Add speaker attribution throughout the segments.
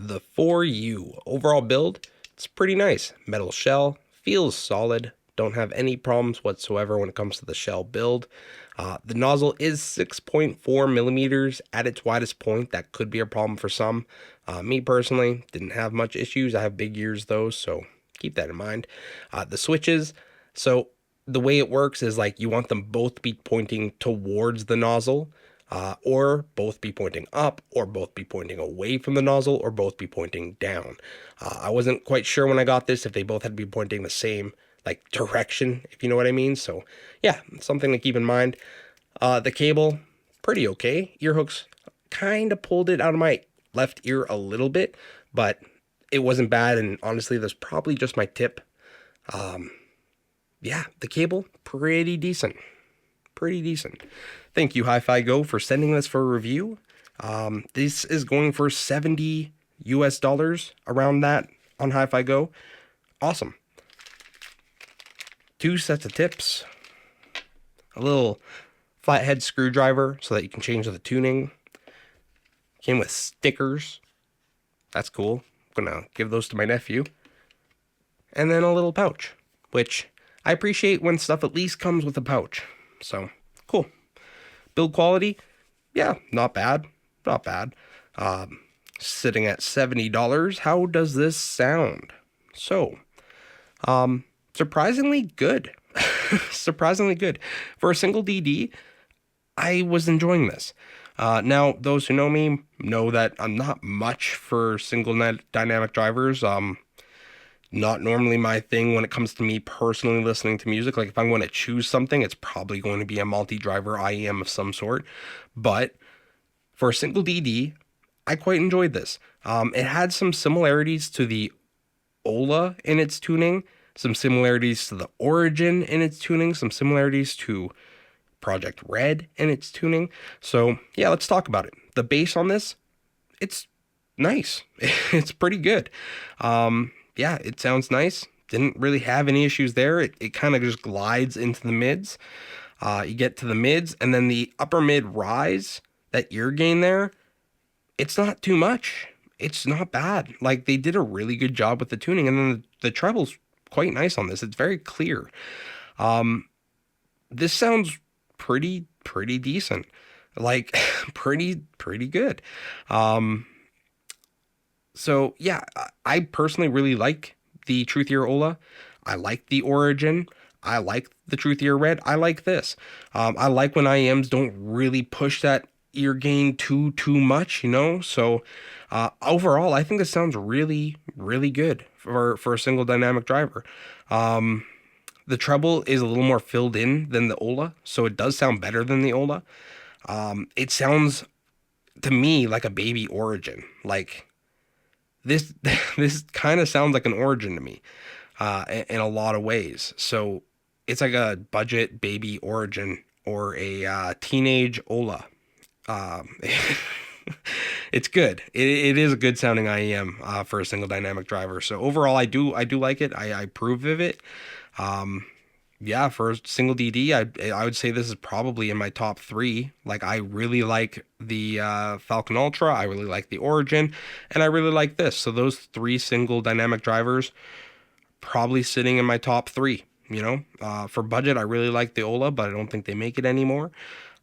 Speaker 1: the 4U. Overall build, it's pretty nice. Metal shell, feels solid. Don't have any problems whatsoever when it comes to the shell build. The nozzle is 6.4 millimeters at its widest point. That could be a problem for some. Me personally, didn't have much issues. I have big ears though, so keep that in mind. The switches, so the way it works is like you want them both to be pointing towards the nozzle, or both be pointing up, or both be pointing away from the nozzle, or both be pointing down. I wasn't quite sure when I got this if they both had to be pointing the same like direction, if you know what I mean. So yeah, something to keep in mind. The cable, pretty okay. Ear hooks, kind of pulled it out of my left ear a little bit, but it wasn't bad. And honestly, that's probably just my tip. Yeah, the cable, pretty decent. Pretty decent. Thank you, Hi-Fi Go, for sending this for a review. This is going for $70 US, around that on Hi-Fi Go. Awesome. 2 sets of tips. A little flathead screwdriver so that you can change the tuning. Came with stickers. That's cool. I'm gonna give those to my nephew. And then a little pouch, which I appreciate when stuff at least comes with a pouch. So, cool. Build quality, yeah, not bad. Not bad. Sitting at $70. How does this sound? So, surprisingly good. Surprisingly good. For a single DD, I was enjoying this. Now, those who know me know that I'm not much for single dynamic drivers. Not normally my thing when it comes to me personally listening to music. Like if I'm going to choose something, it's probably going to be a multi-driver IEM of some sort. But for a single DD, I quite enjoyed this. It had some similarities to the Ola in its tuning, some similarities to the Origin in its tuning, some similarities to Project Red in its tuning. So yeah, let's talk about it. The bass on this, it's nice. It's pretty good. Yeah, it sounds nice. Didn't really have any issues there. It kind of just glides into the mids. You get to the mids, and then the upper mid rise, that ear gain there, it's not too much. It's not bad. Like, they did a really good job with the tuning, and then the treble's quite nice on this. It's very clear. This sounds pretty decent. Like, pretty good. So yeah, I personally really like the Truthier Ola. I like the Origin. I like the Truthier Red. I like this. I like when IEMs don't really push that ear gain too much, you know? So overall, I think this sounds really good for a single dynamic driver. The treble is a little more filled in than the Ola, so it does sound better than the Ola. It sounds to me like a baby Origin. Like, this kind of sounds like an Origin to me, in a lot of ways. So it's like a budget baby Origin or a teenage Ola. It's good. It is a good sounding IEM for a single dynamic driver. So overall, I do like it. I approve of it. Yeah, for a single DD, I would say this is probably in my top 3. Like, I really like the Falcon Ultra, I really like the Origin, and I really like this. So those 3 single dynamic drivers, probably sitting in my top 3, you know? For budget, I really like the Ola, but I don't think they make it anymore.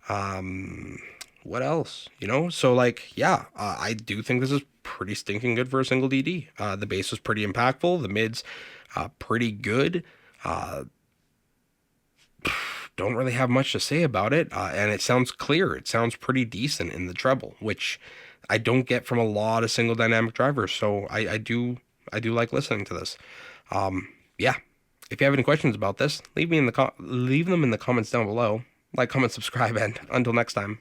Speaker 1: What else? You know? So, like, yeah, I do think this is pretty stinking good for a single DD. The bass was pretty impactful. The mids, pretty good. Don't really have much to say about it, and it sounds clear. It sounds pretty decent in the treble, which I don't get from a lot of single dynamic drivers. So I do like listening to this. Yeah, if you have any questions about this, leave them in the comments down below. Like, comment, subscribe, and until next time.